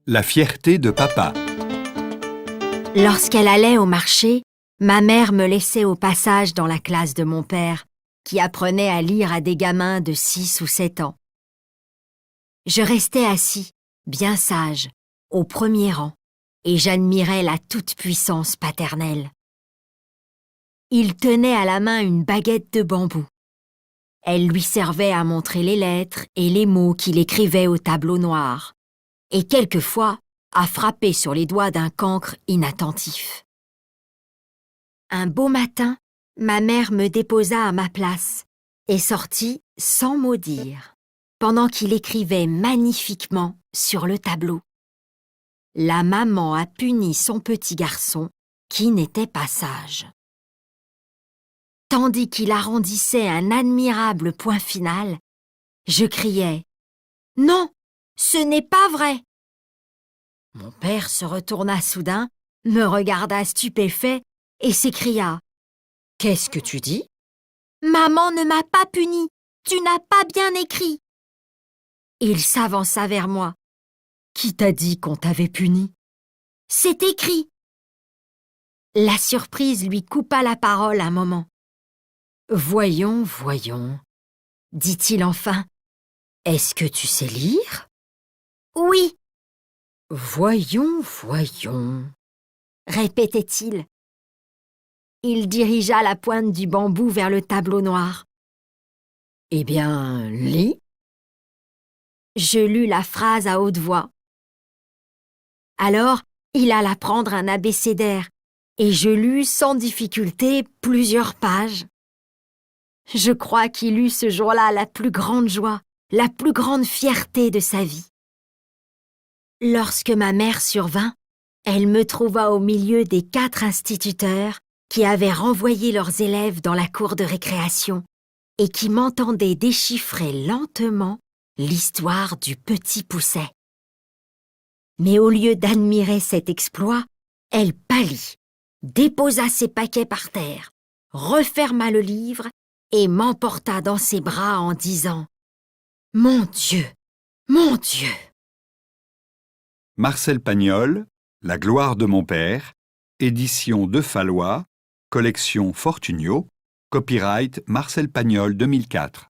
La fierté de papa. Lorsqu'elle allait au marché, ma mère me laissait au passage dans la classe de mon père, qui apprenait à lire à des gamins de 6 ou 7 ans. Je restais assis, bien sage, au premier rang, et j'admirais la toute-puissance paternelle. Il tenait à la main une baguette de bambou. Elle lui servait à montrer les lettres et les mots qu'il écrivait au tableau noir, et quelquefois à frapper sur les doigts d'un cancre inattentif. Un beau matin, ma mère me déposa à ma place et sortit sans mot dire, pendant qu'il écrivait magnifiquement sur le tableau. La maman a puni son petit garçon qui n'était pas sage. Tandis qu'il arrondissait un admirable point final, je criais « Non, ce n'est pas vrai !» Mon père se retourna soudain, me regarda stupéfait et s'écria « Qu'est-ce que tu dis ?»« Maman ne m'a pas puni, tu n'as pas bien écrit !» Il s'avança vers moi. « Qui t'a dit qu'on t'avait puni ?»« C'est écrit !» La surprise lui coupa la parole un moment. « Voyons, voyons, » dit-il enfin. « Est-ce que tu sais lire ?»« Oui. »« Voyons, voyons, » répétait-il. Il dirigea la pointe du bambou vers le tableau noir. « Eh bien, lis !» Je lus la phrase à haute voix. Alors, il alla prendre un abécédaire, et je lus sans difficulté plusieurs pages. Je crois qu'il eut ce jour-là la plus grande joie, la plus grande fierté de sa vie. Lorsque ma mère survint, elle me trouva au milieu des 4 instituteurs qui avaient renvoyé leurs élèves dans la cour de récréation et qui m'entendaient déchiffrer lentement l'histoire du petit Pousset. Mais au lieu d'admirer cet exploit, elle pâlit, déposa ses paquets par terre, referma le livre et m'emporta dans ses bras en disant « Mon Dieu, mon Dieu !» Marcel Pagnol, La gloire de mon père, édition De Fallois, collection Fortunio, copyright Marcel Pagnol 2004.